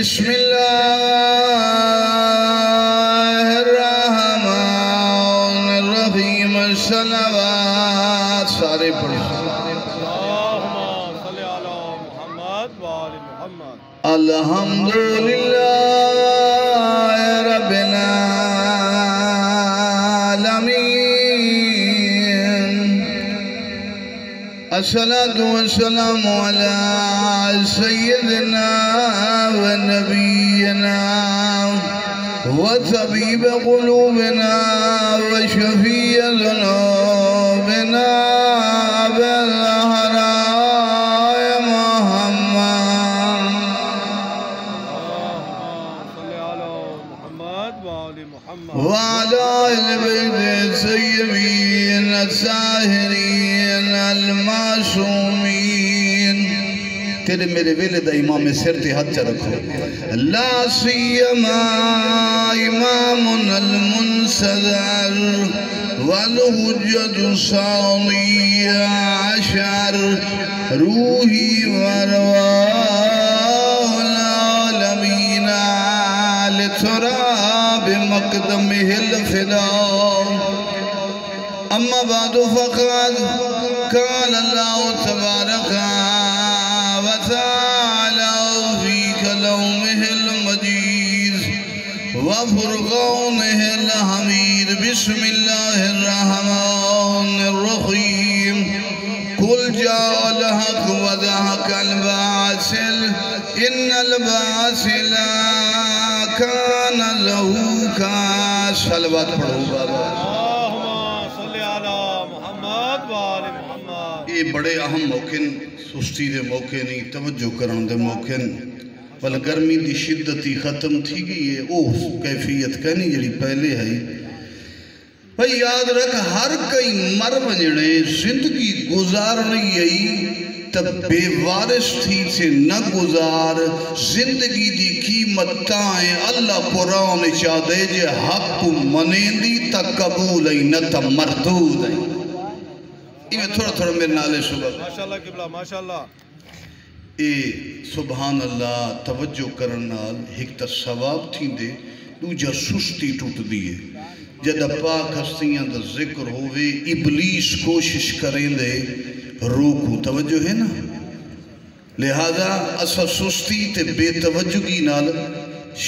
بسم اللہ الرحمن الرحیم الصلوات سارے پڑھیں اللہم صلی علی محمد وآل محمد الحمدللہ رب العالمین الصلاة والسلام علی سیدنا ونبينا وطبيب قلوبنا وشفيع ذنوبنا بالهراء محمد صلی علی محمد وآل محمد وعلى آل بيت الطيبين الطاهرين المعصومين تیرے میرے ویلے دا امام سر تے ہاتھ رکھو لا سیما امام المنصدر والحجت الثانی عشر روحی وارواح العالمین لتراب مقدمه الفداء اما بعد فقد قال الله تبارك وتعالى في كلامه المجيد وفرقانه الحميد بسم الله الرحمن الرحيم قل جاء الحق وزهق الباطل إن الباطل كان زهوقا صلوات پڑھو بابا اللہم صلی علی محمد وآل محمد یہ بڑے اہم موقع سستی دے موقع نہیں توجہ کرن دے موقع بل گرمی دی شدتی ختم تھی گئی ہے اوہ کیفیت کہنی جڑی پہلے ہے بھئی یاد رکھ ہر کئی مر ونجنے زندگی گزارنی ہے تب بے وارث تھی سے نہ گزار زندگی دی قیمت تائیں اللہ قرآن چاہ دے جے حق منین دی تا قبول ہے نہ تا مردود ہے میں تھوڑا تھوڑا میرے نالے صبح ماشاءاللہ قبلہ ماشاءاللہ اے سبحان اللہ توجہ کرنال ایک تا ثواب تھی دے دوجہ سستی ٹوٹ دیئے جدہ پاک ہستیاں دا ذکر ہوئے ابلیس کوشش کریں دے روکو توجہ ہے نا لہذا اسا سستی تے بے توجہگی نال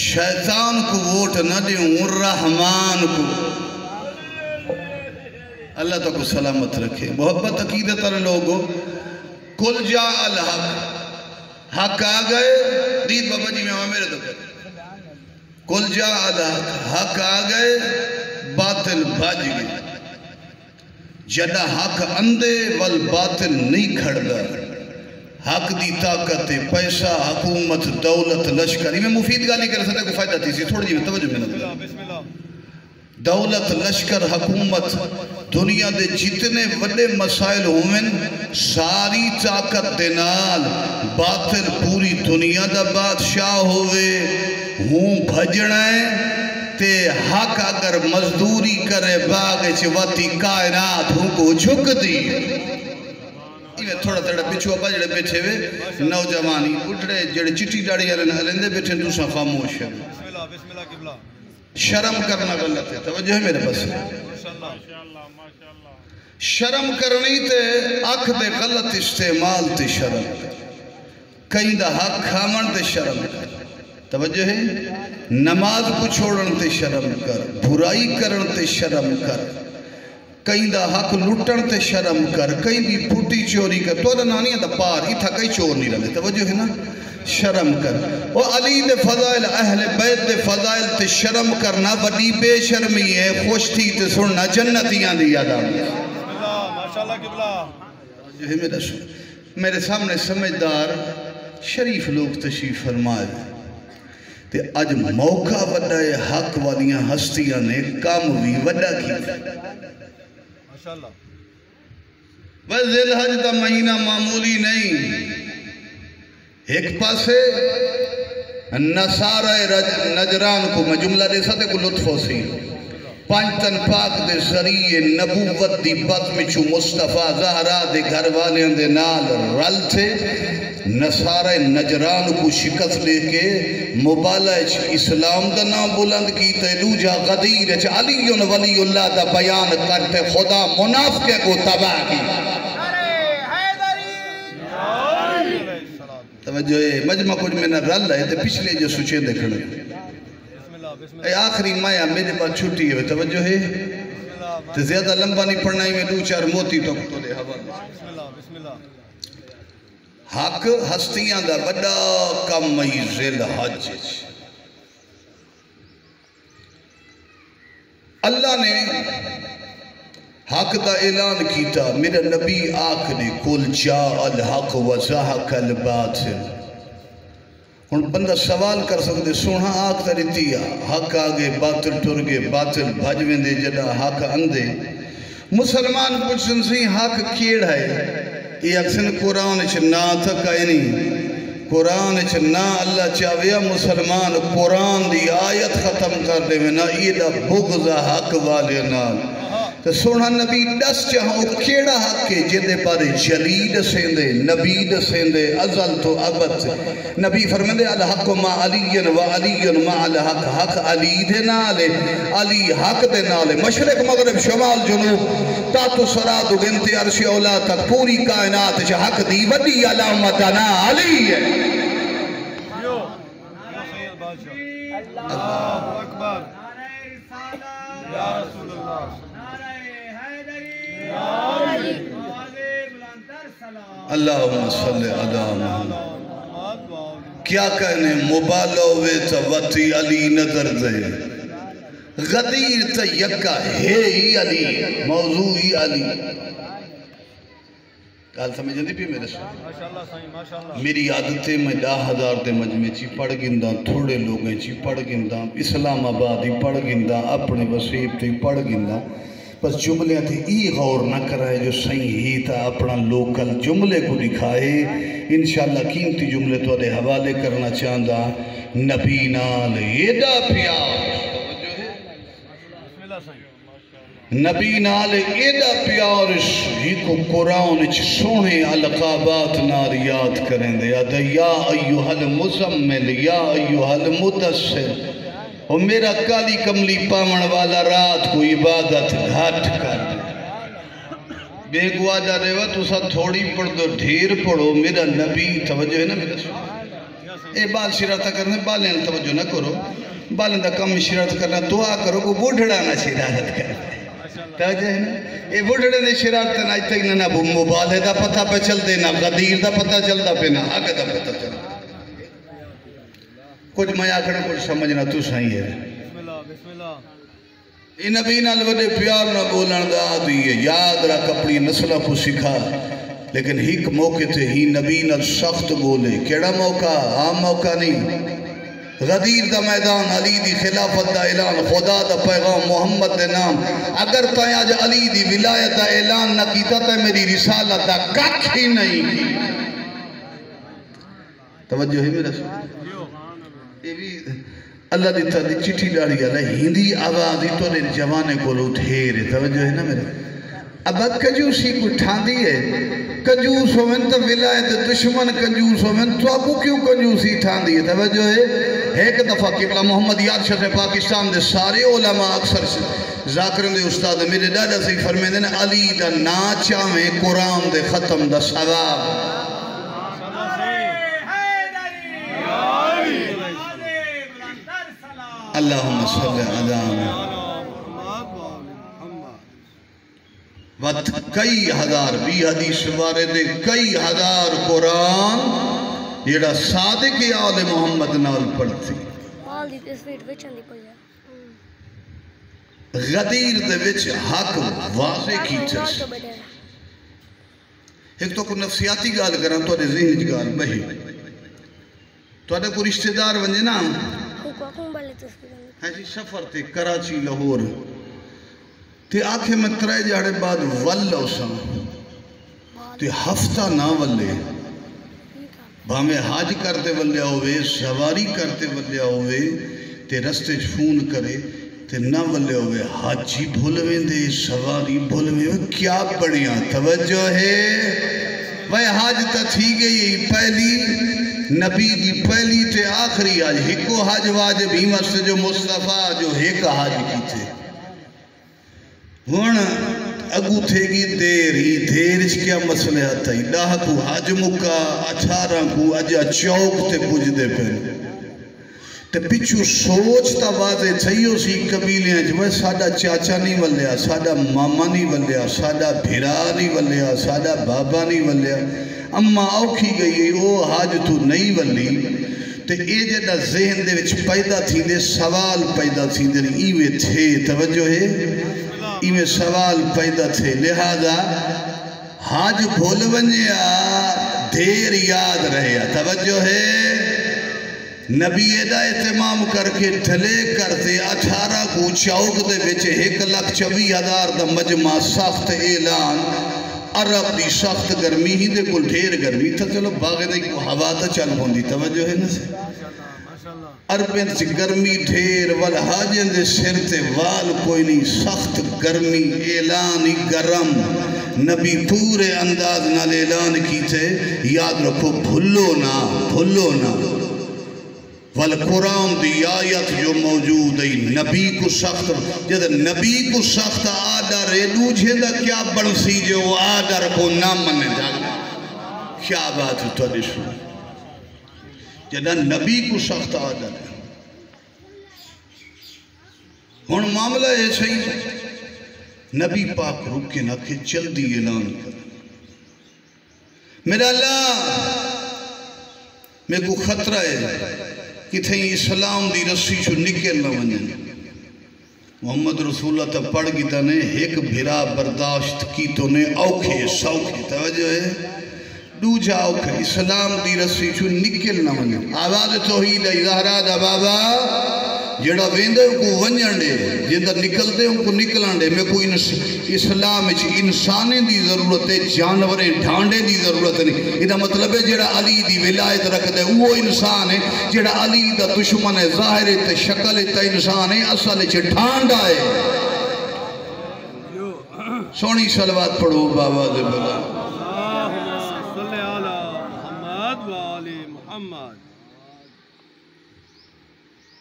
شیطان کو ووٹ نہ دیں رحمان کو اللہ تو کو سلامت رکھے محبت عقیدت والے لوگوں کل جا الحق حق آ گئے دید بابا جی میں وہاں میرے تو کہتے کل جا الحق حق آ گئے باطل بھاج گئے جدہ حق اندے والباطل نہیں کھڑ گئے حق دی طاقت پیسہ حکومت دولت لشکر میں مفید گالی کر سکتے کو فائدہ تھی سی تھوڑی جی میں توجہ میں نہ بسم اللہ دولت لشکر حکومت دنیا دے جتنے وڈے مسائل ہوئن ساری طاقت دینال باطل پوری دنیا دا بادشاہ ہوئے ہوں بھجڑائیں تے حق اگر مزدوری کرے باغ چواتی کائنات ہوں کو جھک دی میں تھوڑا تھوڑا پچھو اپا جڑے پیچھے ہوئے نوجوانی اٹھڑے جڑے چٹی ڈاڑی آلے نہ بیٹھے تو سا خاموش ہے بسم اللہ قبلہ شرم کرنا غلط ہے توجہ ہے میرے پاس شرم کرنی تے اکھ دے غلط استعمال تے شرم کہیں دا حق کھامن تے شرم کر توجہ ہے نماز کو چھوڑن تے شرم کر برائی کرن تے شرم کر کہیں دا حق لٹن تے شرم کر کہیں دی پھوٹی چوری کر تو نانی دا پار ہی تھا کئی چور نہیں رہے توجہ ہے نا شرم کر وہ علی دے فضائل اہل بیت دے فضائل تے شرم کرنا بڑی بے شرمی ہے خوش تھی تے سننا جنتیاں دی یاداں ماشاءاللہ قبلہ جو ہے میرے سامنے سمجھدار شریف لوگ تشریف فرمائے تے اج موقع وڈا ہے حق والیاں ہستیاں نے کام بھی وڈا کی ماشاءاللہ وہ ذی الحج دا مہینہ معمولی نہیں ایک پاسے نصارہ نجران کو میں جملہ دے ساتے کو لطف ہو سی پانچتن پاک دے ذریعے نبوت دی بطن چو مصطفیٰ زہرا دے گھر والیاں دے نال رل تھے نصارہ نجران کو شکست لے کے مبالہ اسلام دا نام بلند کی تیلوجہ غدیر علی ولی اللہ دا بیان کرتے خدا منافقے کو تباہ کی توجہ ہے مجمع کچھ میں نہ رل ہے تو پچھلے جو سوچیں دیکھنے اے آخری مایا میرے بعد چھٹی ہے توجہ ہے تو زیادہ لمبا نہیں پڑھنا ہی میں دو چار موتی تو لے حوالے حق ہستیاں دا بڑا کم ذل حج اللہ نے حق دا اعلان کیتا میرا نبی آخری قل جاء الحق وزحق الباطل ہن بندہ سوال کر سکتے سونا آگ تریتیا حق آگے باطل ٹر گے باطل بھجویں دے جڑا حق اندے مسلمان پوچھن سی حق کیڑ ہے یہ اکسن قرآن نا تھا نہیں قرآن نا اللہ چاہویا مسلمان قرآن دی آیت ختم کر دے میں نا یہ دا بغض حق والے نال تو سونا نبی دس چاہوں کیڑا حق ہے جدے پارے جلید سیندے نبی سیندے ازل تو ابد نبی فرمندے الحق ما علی و علی ما الحق حق علی دے نالے علی حق دے نالے مشرق مغرب شمال جنوب تاتو سراد و بنت عرش اولا تک پوری کائنات چا حق دی وڈی علامتنا علی ہے اللہ اکبر یا رسول اللہ اللہم صلی اللہ محمد کیا کہنے مبالوے تا وطی علی نظر دے غدیر تا یکا ہے ہی علی موضوع ہی علی کال سمجھیں دی پی میرے سے میری عادتیں میں 10,000 دے مجمع چی پڑھ گندہ تھوڑے لوگیں چی پڑھ گندہ اسلام آبادی پڑھ گندہ اپنے وسیب تے پڑھ گندہ بس جملے تھے ای غور نہ کرائے جو صحیح ہی تھا اپنا لوکل جملے کو دکھائے انشاءاللہ قیمتی جملے تو دے حوالے کرنا چاہندہ نبی نال ایڈا پیار نبی نال ایڈا پیار ہی کو قرآن سونے القابات نار یاد کریں دے یا ایوہ المزمل یا ایوہ المدثر اور میرا کالی کملی پامن والا رات کو عبادت گھٹ کر بے گوادہ رہا تو سا تھوڑی پڑھ دو ڈھیر پڑھو میرا نبی توجہ ہے نا میرا سوال اے بال شرارتہ کرنے بالیں توجہ نہ کرو بالیں دا کم شرارت کرنا دعا کرو کو بوڑھڑا نہ شرارت کرنے توجہ ہے نا اے بوڑھڑے نے شرارت نہ تک نہ مبالے دا پتہ پہ چل دے نہ غدیر دا پتہ چل دا پہ نہ حق دا پتہ چل دا کچھ میں آکھنا کچھ سمجھنا تو صحیح ہے بسم اللہ یہ نبی نال وڈے پیار نہ بولن دا آدھی ہے یاد رکھ اپنی نسلہ کو سکھا لیکن ایک موقع تھے ہی نبی نال سخت بولے کیڑا موقع عام موقع نہیں غدیر دا میدان علی دی خلافت دا اعلان خدا دا پیغام محمد دے نام اگر تائیں آج علی دی ولایت دا اعلان نہ کیتا تے میری رسالت دا کک ہی نہیں کی توجہ ہے میرا سوال اللہ دی تا دی چٹھی ڈاڑی اللہ ہندی آوازی تو نے جوانے کو لو تھیرے توجہ ہے نا میرے اب کنجوسی کو ٹھان دی ہے کنجوس ہومن تو ولایت دشمن کنجوس ہومن تو آپ کو کیوں کنجوسی ٹھان دی ہے توجہ ہے ایک دفعہ قبلہ محمد یاد شاہ پاکستان دے سارے علماء اکثر ذاکرن دے استاد میرے ڈاڈا سے فرمے دینا علی دا ناچا میں قرآن دے ختم دا ثواب اللہم صلی اللہ وقت کئی ہزار بھی حدیث بارے دے کئی ہزار قرآن جیڑا صادق آل محمد نال پڑھتی غدیر دے وچ حق واضح کی چس ایک تو کو نفسیاتی گال کرن تو دے ذہن گال بہی تو دے کو رشتہ دار ونجے نا ایسی سفر تے کراچی لاہور تے آنکھیں میں ترائے جاڑے بعد واللہ سا تے ہفتہ نہ واللے بھامے حاج کرتے واللے ہوئے سواری کرتے واللے ہوئے تے رستے فون کرے تے نہ ولے ہوئے حاجی بھولویں دے سواری بھولویں دے کیا بڑھیا توجہ ہے وہ حاج تا تھی گئی پہلی نبی دی پہلی تے آخری حاج ہکو حاج واجب ہی مستے جو مصطفیٰ جو ایک حاج کی تھے ہون اگو تھے گی دیر ہی دیر اس کیا مسئلہ آتا ہی 10 کو حاج مکا 18 کو اجا چوک تے پوچھ دے پہنے تے پچھو سوچتا واضح چاہیو سی قبیلیں جو ساڑا چاچا نہیں ولیا ساڑا ماما نہیں ولیا ساڑا بھیرا نہیں ولیا ساڑا بابا نہیں ولیا اما اوکھی گئی او حاج تو نہیں ولی تے اے جڑا ذہن دے وچ پیدا تھی دے سوال پیدا تھی دے ایوے تھے توجہ ہے ایوے سوال پیدا تھے لہذا حاج بھول ونجیا دیر یاد رہے توجہ ہے نبی ایدہ اہتمام کر کے ڈھلے کرتے 18 کو چوک دے بچے 1,24,000 دا مجمع سخت اعلان عرب دی سخت گرمی ہی دے کل ڈھیر گرمی تھا چلو باغ دے کو ہوا تا چل ہوندی توجہ ہے نا سے عربین سے گرمی ڈھیر والحاجین دے سر تے وال کوئی نہیں سخت گرمی اعلانی گرم نبی پورے انداز نال اعلان کی تھے یاد رکھو بھلو نا والقرآن دی آیت جو موجود ہے نبی کو سخت جد نبی کو سخت آدھر ایدو جھیدہ کیا بڑھسی جو آدھر کو نہ منے جا کیا بات ہے تو دیشو جد نبی کو سخت آدھر ہے ہون معاملہ ہے صحیح نبی پاک رکے نہ کہ جلدی اعلان کر میرا اللہ میں کو خطرہ ہے کہ تھیں اسلام دی رسی چھو نکل نہ ونجن محمد رسول اللہ تا پڑھ گی تا نے ایک بھرا برداشت کی تو نے اوکھے سوکھے توجہ ہے دوجہ اوکھے اسلام دی رسی چھو نکل نہ ونجن آواز توحید ہے زہرہ بابا جڑا ویندے کو ونجن دے جندہ نکل دے ان کو نکلن دے میں کوئی اسلام انسانے دی ضرورت ہے جانوریں ڈھانڈے دی ضرورت نہیں یہ مطلب ہے جڑا علی دی ولایت رکھ دے وہ انسان ہے جڑا علی دا دشمن ہے ظاہر ہے شکل ہے انسان ہے اصل ہے ڈھانڈا ہے سونی صلوات پڑھو بابا دے بلا اللہم صلی علی محمد و آل محمد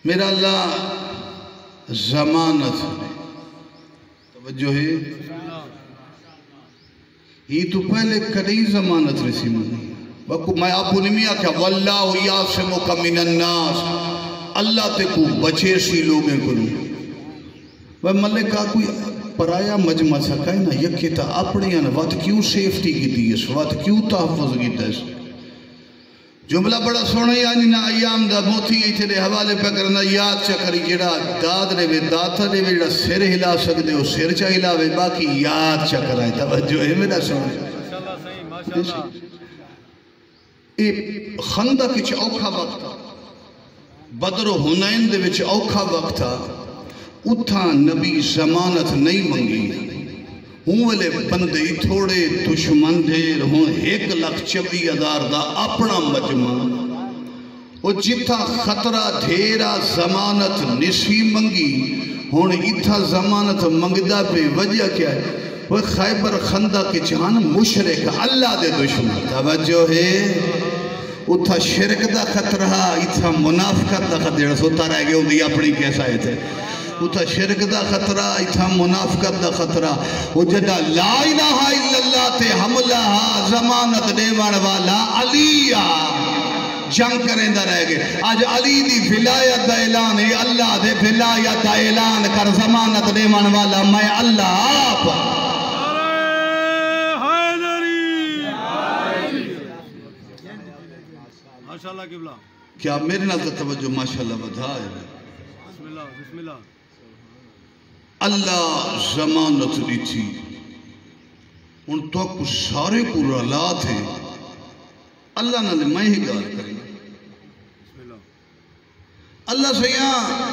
میرا اللہ ضمانت توجہ ہے یہ تو پہلے کدی ضمانت رسی منی میں آپ کو نمیا کیا واللہ یعصمک من الناس اللہ تے کو بچے سی لوگیں کنو وہ ملکہ کوئی پرایا مجمع سکائی نا یکی تا اپنے یعنی وقت کیوں سیفٹی کی دیس وقت کیوں تحفظ کی دیس جملہ بڑا سونا یعنی نا ایام دا موتی گئی تھے حوالے پہ کرنا یاد چکری جڑا داد رہے وے داتا رہے وے جڑا سر ہلا سکتے ہو سر چا ہلا وے باقی یاد چکر آئے توجہ ہے میرا سونا ایک خندہ کچھ اوکھا وقت تھا بدر و حنین دے وچ اوکھا وقت تھا اتھا نبی ضمانت نہیں منگی ہوں والے بندے تھوڑے دشمن دیر ہوں 1,24,000 دا اپنا مجمع وہ جتھا خطرہ دھیرا ضمانت نسی منگی ہوں اتھا ضمانت منگدہ پہ وجہ کیا ہے وہ خیبر خندہ کے چہان مشرک اللہ دے دشمن توجہ ہے اتھا شرک دا خطرہ اتھا منافقت دا خطرہ سوتا رہ گئے ہوں دی اپنی کیسا ہے تھے اتھا شرک دا خطرہ اتھا منافقت دا خطرہ وہ جدہ لا الہ الا اللہ تے حملہ ضمانت دیوان والا علیہ جنگ کریں دا رہ گئے آج علی دی ولایت دا اعلان ہے اللہ دے ولایت دا اعلان کر ضمانت دیوان والا میں اللہ آپ ماشاءاللہ قبلہ کیا میرے نال توجہ ماشاءاللہ بدھا ہے بسم اللہ اللہ ضمانت دی تھی ان تو کچھ سارے کو رلا تھے اللہ نہ لے میں ہی گار کریں اللہ سے یہاں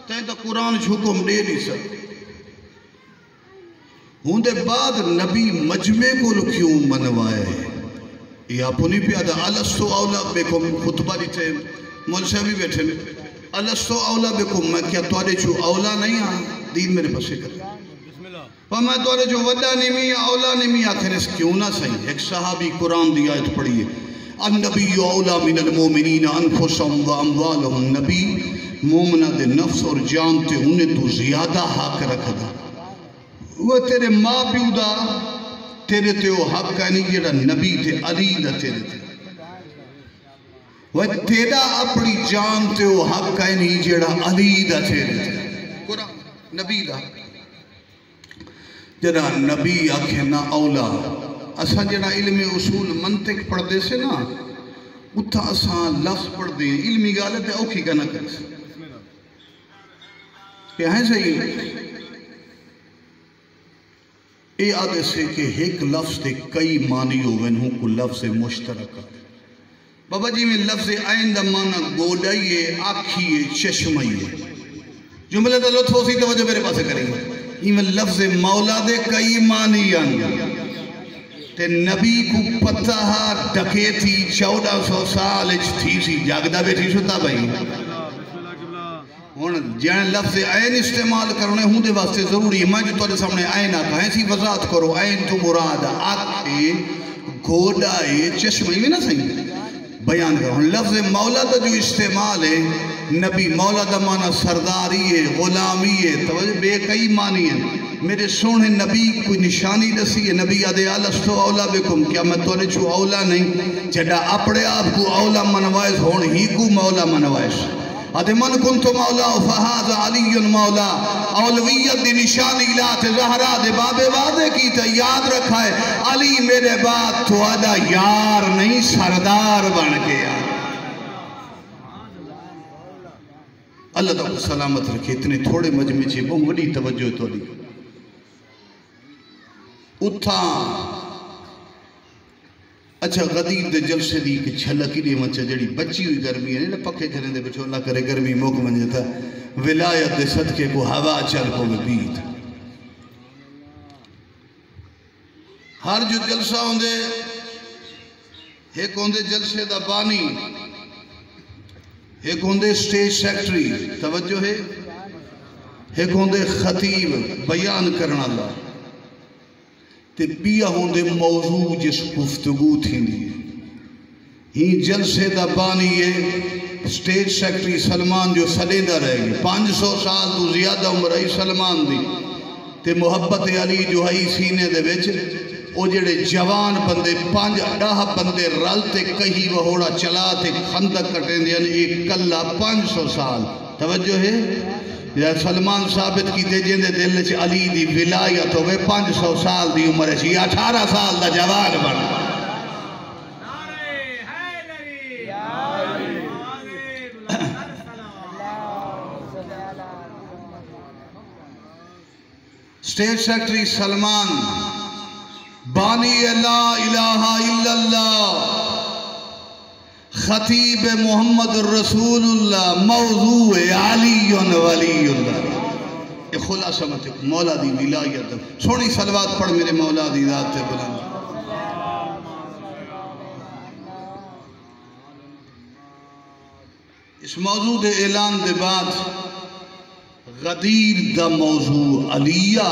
تیہ تا قرآن حکم دے نہیں سکتے ہوں دے بعد نبی مجمع کو کیوں منوائے یہ آپ نہیں پیادا الستو اولا بے کو خطبہ دیتے مول صاحب بھی بیٹھے الستو اولا بکم میں کیا توڑے چھو اولا نہیں ہاں دین میرے پسے کر اور میں توڑے چھو وڈا نمی اولا نمی آخر اس کیوں نہ صحیح ایک صحابی قرآن دی آیت پڑھئے النبی اولا من المومنین انفسهم و اموالهم نبی مومنہ دے نفس اور جان تے انہیں تو زیادہ حق رکھ دا وہ تیرے ماں پیو دا تیرے تے وہ حق کا نہیں جڑا نبی تے علی دا تیرے تے وہ تیرا اپنی جان تے وہ حق کا نہیں جڑا علی دا تیرے تے قرآن نبی دا جڑا نبی آکھے نا اولا اسا جڑا علم اصول منطق پڑھ دے سے نا اتھا اسا لفظ پڑھ دے علمی گالت ہے اوکھی کا نہ کرے سے کہ ہیں صحیح اے آدھے سے کہ ایک لفظ دے کئی معنی ہوئے ہوں کو لفظ مشترکہ بابا جی میں لفظ آئندہ معنی گوڑائیے آکھیے چشمائیے جملے دا لطف ہو سی توجہ میرے پاسے کریں گے یہ میں لفظ مولا دے کئی معنی آنگا تے نبی کو پتہ ڈکے تھی 1400 سال اچھ تھی سی جاگدہ بیٹھی شتا بھائی جہاں لفظ عین استعمال کرنے ہوں دے واسطے ضروری ہے میں جو تولے سامنے عین آتا ہے ایسی وضاحت کرو عین تو مراد آنکھے گھوڑائے چشمہ یہ نہ صحیح بیان کرو لفظ مولا دا جو استعمال ہے نبی مولا دا معنی سرداری ہے غلامی ہے توجہ بے کئی معنی ہے میرے سونے نبی کوئی نشانی دسی ہے نبی آدھے الستو اولا بکم کیا میں تولے چھو اولا نہیں جڑا اپنے آپ کو اولا منوائز ہون ہی کو مولا منوائز آدھے من کنتو مولا فہاز علی مولا اولویت دی نشانی لات زہرہ دے بابے وعدے کی تا یاد رکھا ہے علی میرے بعد تو آدھا یار نہیں سردار بن گیا اللہ تعالیٰ سلامت رکھے اتنے تھوڑے مجمع چھے بہت بڑی توجہ تو لی اتھا اچھا غدیر دے جلسے دی کہ چھلکی دی مچہ جڑی بچی ہوئی گرمی ہے پکے کریں دے بچو اللہ کرے گرمی موقع من جاتا ولایت دے صدقے کو ہوا چل کو میں بیت ہر جو جلسہ ہوں دے ایک ہوں دے جلسے دا بانی ایک ہوں دے سٹیج سیکٹری توجہ ہے ایک ہوں دے خطیب بیان کرنا اللہ تے بیا ہوں دے موضوع جس گفتگو تھی دی ہی جلسے دا بانی ہے سٹیج سیکٹری سلمان جو سلیدہ رہے گی 500 سال تو زیادہ عمر ہے سلمان دی تے محبت علی جو ہے سینے دے وچ او جڑے جوان بندے 5-10 بندے رل تے کہیں وہوڑا چلا تے خندق کٹیں دے یعنی ایک کلہ 500 سال توجہ ہے یا سلمان ثابت کی دے جن دے دل چ علی دی ولایت ہوئے 500 سال دی عمر ہے 18 سال دا جوان بن سٹیج سیکٹری سلمان بانی لا الہ الا اللہ خطیب محمد الرسول اللہ موضوع علی ولی اللہ یہ خلاصہ مطلب مولا دی ولایت سونی صلوات پڑھ میرے مولا دی ذات بلند اس موضوع دے اعلان دے بعد غدیر دا موضوع علیہ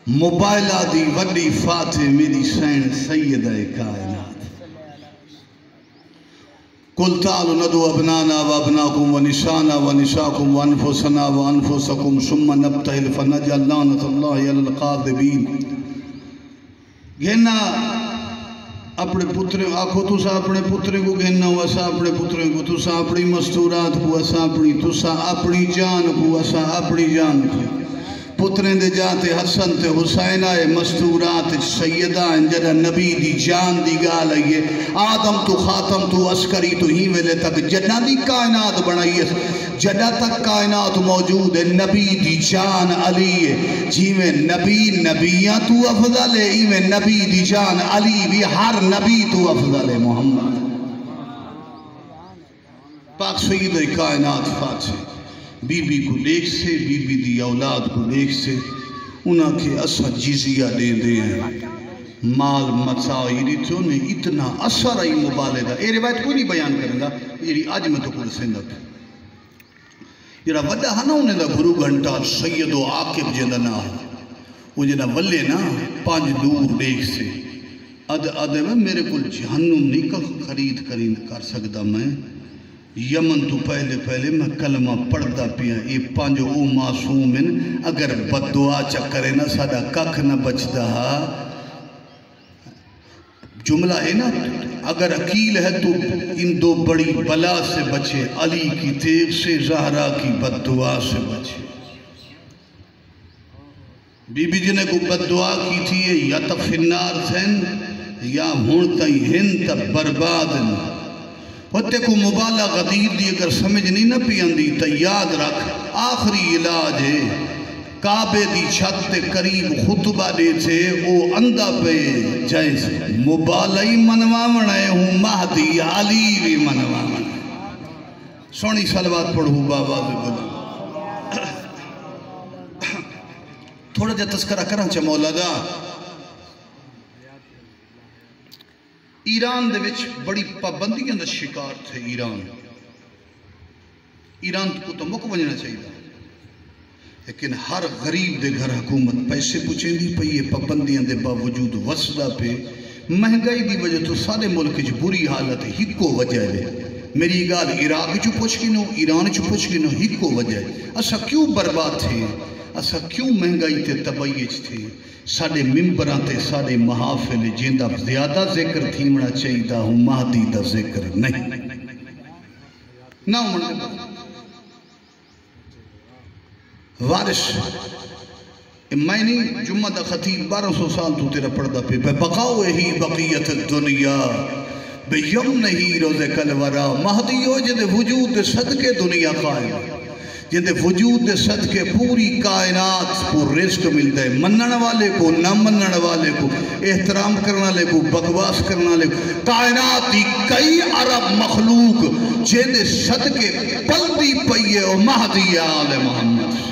موبائلہ دی وڈی فاتح میری سین سیدہ کائنات قل تعالوا ندعو ابنانا وابناكم ونسانا ونساكم وانفسنا وانفسكم ثم نبتهل فنجعل لعنة الله على الكاذبين گھننا اپنے پترے آکھو تسا اپنے پترے کو گھننا ہوا سا اپنے پترے کو تسا اپنی مستورات کو اسا اپنی تسا اپنی جان کو اسا اپنی جان کو پتریں دے جاتے حسن تے حسین آئے مستورات سیدہ انجدہ نبی دی جان دی گال آئیے آدم تو خاتم تو عسکری تو ہی ویلے تک جنہ دی کائنات بنائیے جنہ تک کائنات موجود ہے نبی دی جان علی ہے جی میں نبی نبیاں تو افضل ہے ہی میں نبی دی جان علی بھی ہر نبی تو افضل ہے محمد پاک سید کائنات فاتح بی بی کو دیکھ سے بی بی دی اولاد کو دیکھ سے انہاں کے اسا جزیہ دے دے ہیں مال مچائی تو نے اتنا اثر آئی مبالغہ یہ روایت کوئی نہیں بیان کریں گا یہ آج میں تو کوئی سندہ جڑا وڈا ہے نا انہیں دا گرو گھنٹال سید و عاقب جیندہ نا وہ جنہ ولے نا 5 دور دیکھ سے آدھے میں میرے کل جہنم نہیں خرید کر سکتا میں یمن تو پہلے میں کلمہ پڑھدا پیا یہ 5 او معصوم ہیں اگر بد دعا چکرے نا ساڑا ککھ نہ بچدا جملہ ہے نا اگر عقیل ہے تو ان 2 بڑی بلا سے بچے علی کی تیغ سے زہرا کی بد دعا سے بچے بی بی جنہیں کو بد دعا کی تھی یا تفنار تھین یا ہون تائی ہن تا برباد ہوتے کو مبالہ غدیر دی اگر سمجھ نہیں نہ پیاندی تا یاد رکھ آخری علاج ہے کعبے دی چھت قریب خطبہ دے تھے او اندہ پہ جیسے مبالہی منوامن ہے ہوں مہدی علی بھی منوامن سونی صلوات پڑھو بابا بلو تھوڑا جا تذکرہ کرنا چاہ مولا دا ایران دے وچ بڑی پابندیاں دا شکار تھے ایران کو تو مک بننا چاہیے لیکن ہر غریب دے گھر حکومت پیسے پوچھیں دی پہ یہ پابندیاں دے باوجود وسدہ پہ مہنگائی دی وجہ تو سارے ملک جو بری حالت ہے ہی کو وجہ ہے میری گال عراق جو پوچھ گنو ایران جو پوچھ گنو ہی کو وجہ ہے اسا کیوں برباد تھے اسا کیوں مہنگائی تے تبعیج تھے ساڑے ممبران تے ساڑے محافل جیندہ زیادہ ذکر تھیمنا چاہیدہ ہوں مہدی دا ذکر نہیں نہ عمر وارش میں نہیں جمعہ دا خطیب 1200 سال تو تیرا پڑھدا پہ بقاؤ ہی بقیت الدنیا بیم نہیں روز کلورا مہدی ہو جدے وجود صدقے دنیا قائم جدے وجود صدقے پوری کائنات پر رزق ملتا ہے منن والے کو نہ منن والے کو احترام کرنا لے کو بکواس کرنا لے کو کائنات ہی کئی عرب مخلوق جدے صدقے پلدی پئیے اور مہدی آل محمد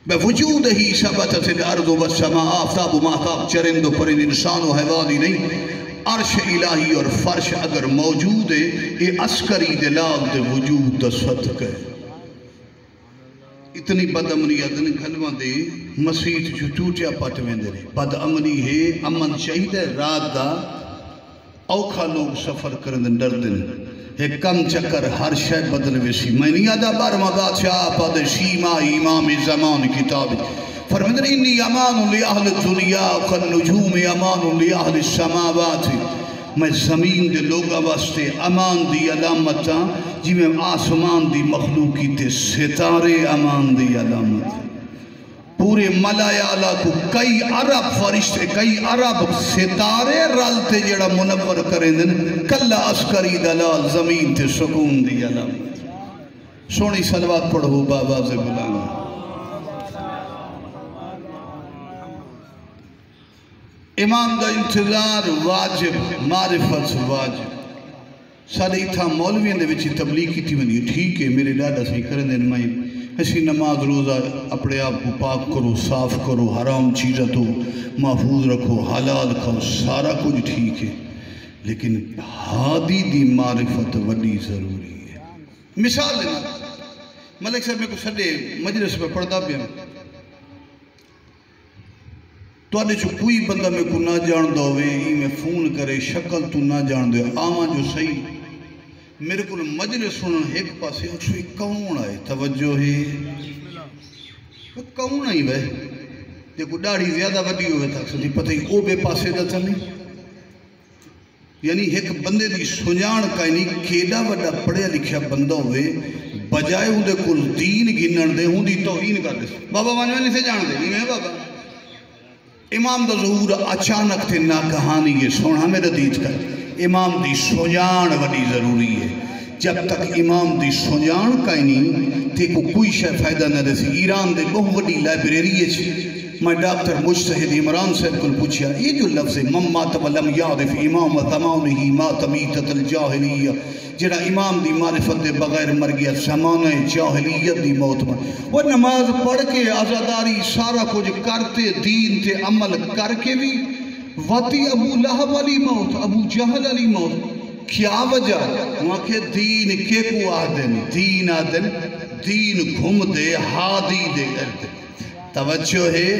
بوجود ہی ثبتت الارض والسماء آفتاب و مہتاب چرند و پرند انسان و حیوانی نہیں عرش الہی اور فرش اگر موجود ہے یہ عسکری دلال دے وجود دا صدق ہے اتنی بد امنی ادن کلمہ دے مسیح جو ٹوٹیا پاٹ میں دے بد امنی ہے امن شہید ہے رات دا اوکھا لوگ سفر کرن ڈردن ایک کم چکر ہر شے بدل ویسی میں نہیں یادہ بارما بادشاہ پاد شیما امام زمان کتاب فرمدن انی امان لی اہل دنیا قل نجوم امان لی اہل السماوات میں زمین دے لوگا واسطے امان دی علامتاں جی میں آسمان دی مخلوقی تے ستارے امان دی علامت پورے ملائیالا کو کئی عرب فرشتے کئی عرب ستارے رالتے جڑا منور کریں دن کلا عسکری دلال زمین تے سکون دی علامت سونی صلوات پڑھو بابا سے بلانا امام دا انتظار واجب معرفت واجب سارے تھا مولوین دے وچی تبلیغ کی تھی منی ٹھیک ہے میرے ڈاڈا سے کرن دن میں ایسی نماز روزہ اپنے آپ کو پاک کرو صاف کرو حرام چیزہ تو محفوظ رکھو حلال کھاؤ سارا کچھ ٹھیک ہے لیکن ہادی دی معرفت وڈی ضروری ہے مثال دینا ملک صاحب میں کو سڈے مجلس میں پڑھدا پیا تو آنے جو کوئی بندہ میں کو نہ جان دو ہی میں فون کرے شکل تو نہ جان دو آمان جو صحیح میرے کو مجلس سنن ایک پاسے اچھو ایک کون آئے توجہ ہے کون آئی بھائی دیکھو ڈاڑی زیادہ وڈی ہوئے تھا سنی پتہ ہی او بے پاسے دا چلیں یعنی ایک بندے دی سنجان کائنی کیڑا وڈا پڑھیا لکھیا بندہ ہوئے بجائے ہوں دے کل دین گنن دے ہوں دی توہین کر دے بابا مانوانی سے جان دے میں بابا امام دا ظہور اچانک تھے نا کہانی یہ سونا میرا دیت کر امام دی سوجان وڈی ضروری ہے جب تک امام دی سوجان کائنی تے کو کوئی شے فائدہ نہ رسی ایران دے بہت وڈی لائبریری ہے میں ڈاکٹر مجتہد عمران صاحب کو پوچھیا یہ جو لفظ ہے ممات ولم یعرف امام زمانہی ما تمیتت الجاہلیہ جڑا امام دی معرفت دے بغیر مر گیا زمانہ جاہلیت دی موت میں وہ نماز پڑھ کے آزاداری سارا کچھ کرتے دین تے عمل کر کے بھی واتی ابو لہب علی موت ابو جہل علی موت کیا وجہ وہاں کے دین کے کو آدن دین آدن دین گھم دے ہادی دے ارد توجہ ہے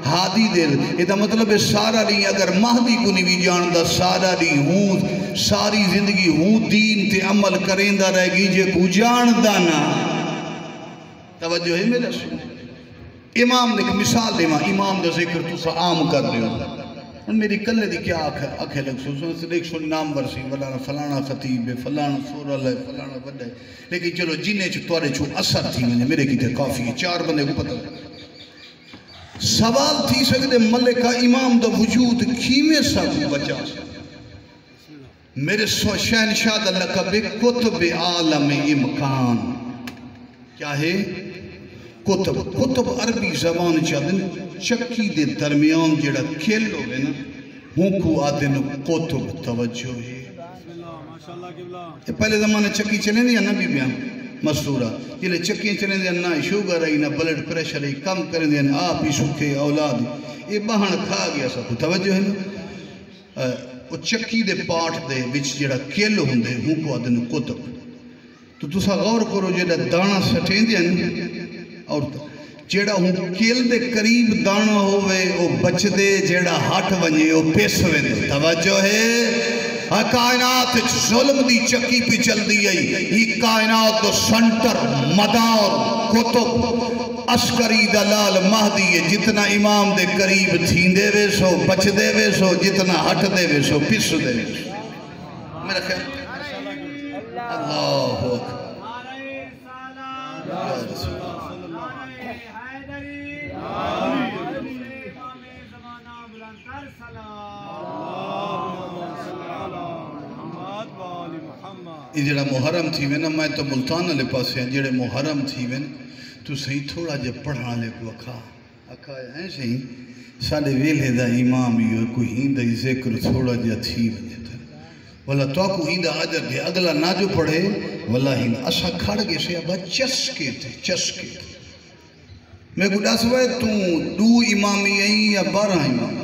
ہادی دے یہ مطلب ہے سارا نہیں اگر مہدی کو نہیں بھی جاندہ سارا نہیں ہوں ساری زندگی ہوں دین تے عمل کریں دا رہ گی جے کو جاندہ نا توجہ ہے میرے سن امام نے مثال دے امام دا ذکر تو سا عام کر دے ہو میری کلے دی کیا آنکھیں لگ سو ایک سو نام برسی فلانا خطیب ہے فلانا سورہ ہے فلانا بڑا ہے لیکن چلو جنہیں توارے چھو اثر تھی میں میرے کی تے کافی ہے 4 بندے کو پتہ سوال تھی سکتے ملکہ امام دا وجود کیمیں سب بچا میرے شہنشاہ دا لقب کتب عالم امکان کیا ہے کتب عربی زبان چاہدن چکی دے درمیان جڑا کھیل ہوئے نا ہوں کو آدن کتب توجہ ہے پہلے زمانے چکی چلیں دیا نا بی بیان مستورہ جلے چکیں چلیں دیا نا شوگر آئی نا بلڈ پریشر آئی کم کریں دیا نا آپ ہی سکھے اولاد یہ بہن کھا گیا سب توجہ ہے نا وہ چکی دے پاٹ دے بچ جڑا کھیل ہوندے ہوں کو آدن کتب تو تسا غور کرو جڑا دانا سٹیں دیا نا اور جیڑا ہوں کیل دے قریب دانا ہوئے او بچ دے جیڑا ہٹ ونجے او پیس وے توجہ ہے کائنات ظلم دی چکی پہ چل دی گئی یہ کائنات دو سنٹر مدار کتب عسکری دلال مہدی ہے جتنا امام دے قریب تھین دے وے سو بچ دے وے سو جتنا ہٹ دے وے سو پیس دے وے سو میرا خیال اللہ اکبر یہ جڑا محرم تھی میں نا میں تو ملتان علیہ پاس ہیں جڑے محرم تھی میں تو صحیح تھوڑا جب پڑھا لے کو اکھا ہے صحیح سالے ویلے دا امام ہی کوئی ہندہ ذکر تھوڑا جا تھی ونجتا واللہ تو کو ہندہ عجر دے اگلا نہ جو پڑھے واللہ ہندہ اسا کھڑ گے سے ابا چسکے تھے میں کو ڈاس ہوئے تو 2 امامی ہیں یا 12 امام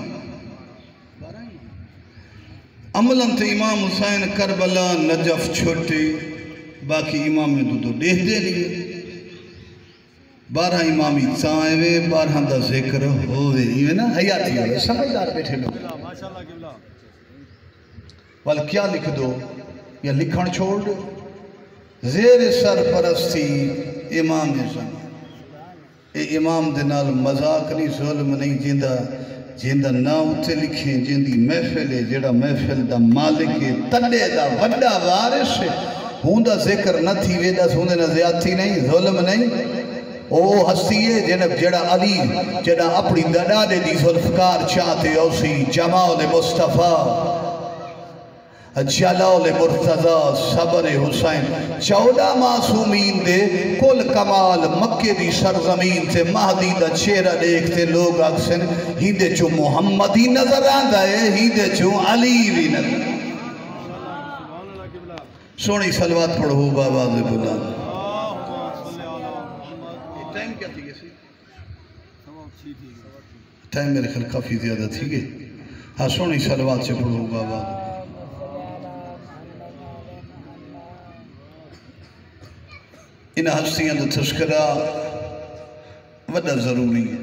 عملاً تے امام حسین کربلا نجف چھوٹے باقی امام میں دو ڈیہ دے لیے 12 امامی چاہیں وے 12 دا ذکر ہوئے یہ نا حیاتی ہوئے سمجھدار بیٹھے لوگ وال کیا لکھ دو یا لکھن چھوڑ دو زیر سرپرستی امام حسین اے امام دنال مذاق نہیں ظلم نہیں جیندہ نا اتے لکھیں جیندی محفل ہے جیڑا محفل دا مالک ہے تلے دا وڈا وارث ہے ہوندہ ذکر نہ تھی ویدہ سوندے نہ زیادتی نہیں ظلم نہیں او ہستی ہے جیڑا علی جیڑا اپنی دڑاڑے دی ذوالفقار چاہتے اوسی جمال مصطفیٰ جلال مرتضی صبر حسین 14 معصومین دے کل کمال مکہ دی سرزمین تے مہدی دا چہرہ دیکھتے لوگ اکثر ہندے چو محمد ہی نظر آندہ ہے ہندے چو علی بھی نظر سونی صلوات پڑھو بابا دے بلا ٹائم کیا تھی گئے ٹائم میرے خیال کافی زیادہ تھی گئے ہاں سونی صلوات سے پڑھو بابا دے ان ہستیاں دا تذکرہ وڈا ضروری ہے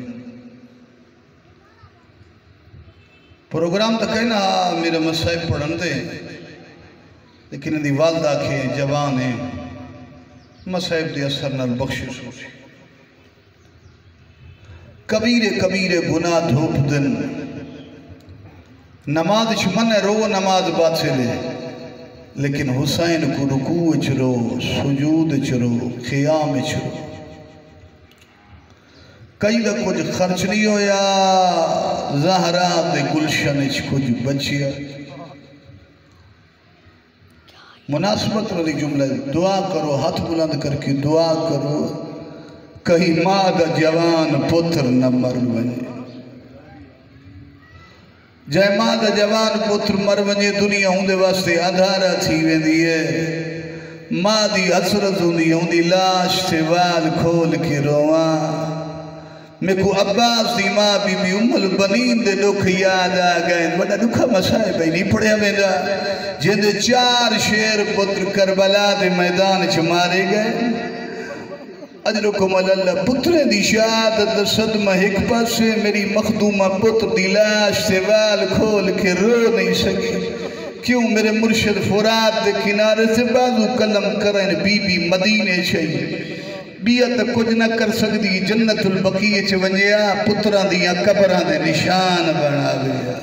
پروگرام تا کہنا میرے مسائب پڑھن دے لیکن اندھی والدہ کے جوان ہیں مسائب دے اثر نال بخشش ہو کبیرے گناہ دھوپ دن نماز چمن رو نماز باطل ہے لیکن حسین کو رکوع چرو سجود چرو قیام چرو کئی دا کچھ خرچ نہیں ہویا زہرہ دے گلشن کچھ بچیا مناسبت والی جملہ دعا کرو ہاتھ بلند کر کے دعا کرو کہیں ماں دا جوان پتر نہ مر بنے جائے ماں دا جوان پتر مر ونجے دنیا ہوندے واسطے ادھارا تھی ویندی ہے ماں دی حسرت ہوندی لاش تے وال کھول کے رواں میں کو عباس دی ماں بی بی ام البنین دے دکھ یاد آ گئے بڑا دکھا مسائے بھائی نہیں پڑھیا میرا جن دے 4 شیر پتر کربلا دے میدان چ مارے گئے اجرکم اللہ پترے دی شہادت صدمہ ایک پاسے میری مخدومہ پتر دی لاش سے وال کھول کے رو نہیں سکی کیوں میرے مرشد فرات دے کنارے سے بازو قلم کریں بی بی مدینے چاہیے بیعت کچھ نہ کر سکتی جنت البقیع چ ونجیا پتران دیاں قبران دے نشان بنا گیا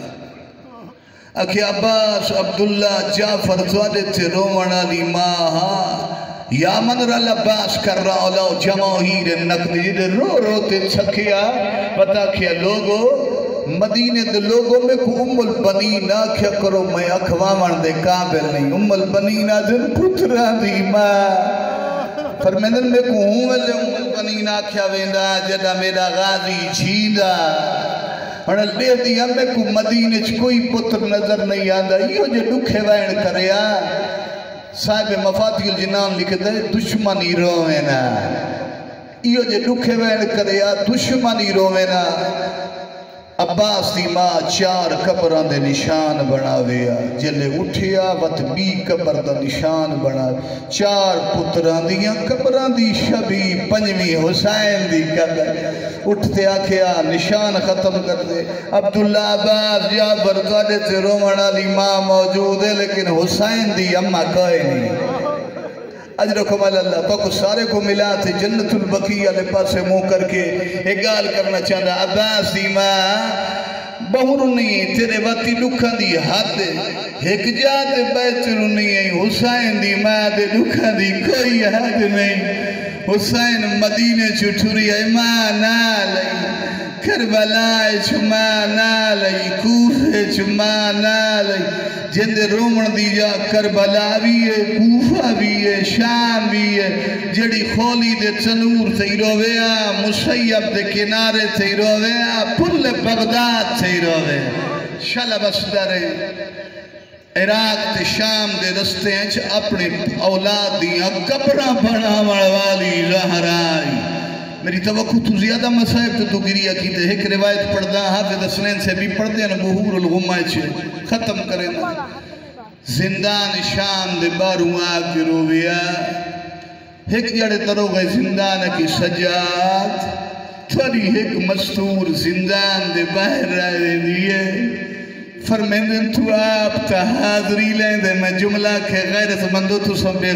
اکھے عباس عبداللہ جعفر زوادے تھے رومنا لی ماں یا من رال عباس کر رہا اولاو جماہیر نقدی جدے رو رو تے چھکیا بتا کیا لوگو مدینے دے لوگوں میں کو ام البنین آکھیا کرو میں اکھوامن دے قابل نہیں ام البنین آدھن پتران دی ماں فرمیدن میں کو ہوں ویلے ام البنین آکھیا ویندہ جدہ میرا غازی جھیدہ اور لے دیا میں کو مدینے چ کوئی پتر نظر نہیں آدھا یہ جو دکھے وین کریا صاحب مفاتیح الجنان لکھتا ہے دشمنی روینا یہ جو دکھے وین کریا دشمنی روینا عباس دی ماں 4 قبران دے نشان بناویا جلے اٹھیا وط بی قبر دا نشان بنا 4 پتران دیاں قبران دی شبی 5ویں حسین دی قبر اٹھتے آکھیا نشان ختم کر دے عبداللہ عباس جعفر زادے سے رومنا لی ماں موجود ہے لیکن حسین دی اممہ کوئی نہیں اجرکم اللہ تو کو سارے کو ملا تھے جنت البقیع علیہ پاسے منہ کر کے ایک گال کرنا چاہتا عباس دی ماں بہر نہیں تیرے واتی لکھا دی حد ایک جات بیتر نہیں ہے حسین دی ماں دے لکھا دی کوئی حد نہیں حسین مدینے چھٹوری ہے ماں نہ لئی کربلا چما نہ لئی کوفے چما نہ لئی جند رومن دی جا کربلا بھی ہے کوفہ بھی ہے شام بھی ہے جڑی خولی دے تنور تھی رویا مسیب دے کنارے تھی رویا پل بغداد تھی رویا شلب اسدرے عراق تے شام دے رستے ہیں اپنے اولاد دیاں قبرہ بنا والی زہرائی میری توقع تو زیادہ مسائب تو گریہ کی تے ایک روایت پڑھدا حافظ اسنین سے بھی پڑھتے ہیں بہور الغمہ چھے ختم کریں زندان شام دے باروں آگ رویا ایک جڑے ترو گئے زندان کی سجاد تھوڑی ایک مستور زندان دے باہر رہے دیئے فرمیندن تو آپ تا حاضری لیں دے میں جملہ کے غیرت مندو تو سب بے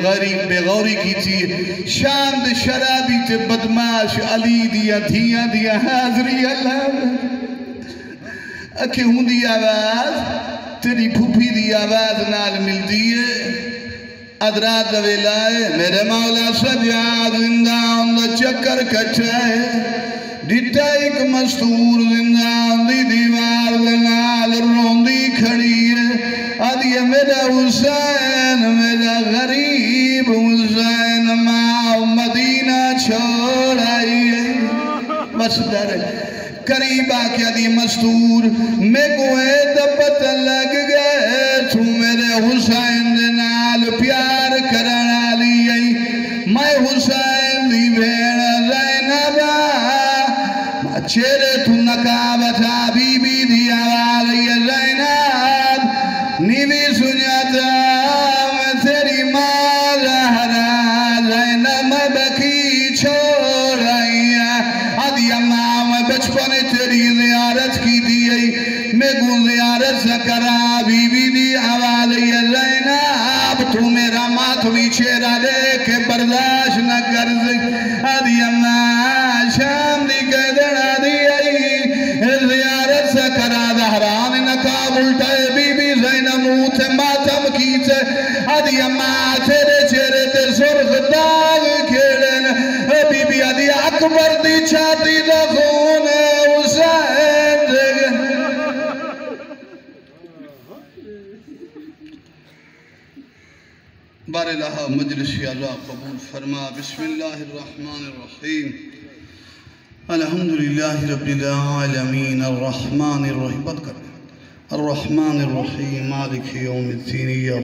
غوری کی تھی شام دے شرابی تے بدماش علی دیا دھیاں دیا حاضری اللہ اکھے ہوں دی آواز تیری پھوپی دی آواز نال مل دیئے ادرات دوے لائے میرے مولا سجاد زندان دا چکر کچھائے دیتا ایک مستور زندان دی دیوار دنال روندی کھڑی ہے آدھی میرا حسین میرا غریب حسین ماں مدینہ چھوڑ آئی ہے بس در قریب آکے آدھی مستور میں کوئے دپت لگ گئے تو میرے حسین دنال پیار کرنا لی میں حسین دی بھیڑ زینبہ چیرے تو نکابتا بی بی دی آوالی زینب نیوی سنیتا میں تیری ماں زہرا زینب بکی چھوڑ رہی ہے آدھی اماں میں بچپنے تیری زیارت کی دی میں گون زیارت سکرا بی بی دی آوالی زینب تو میرا ماتمی چیرہ دے کے برداشت نہ کر سک آدھی اماں شام دی قیدر زیارت سے کرا دہران نکاب الٹائے بی بی زینب تے ماتم کیتے آدھی اماں تیرے چیرے تے سرخ داغ کھیڑن بی بی آدھی اکبر دی چھاتی دا خون حسین دے بار الہ مجلسی اللہ قبول فرما بسم اللہ الرحمن الرحیم الحمدللہ رب العالمین الرحمن الرحیم الرحمن الرحیم مالک یوم الدین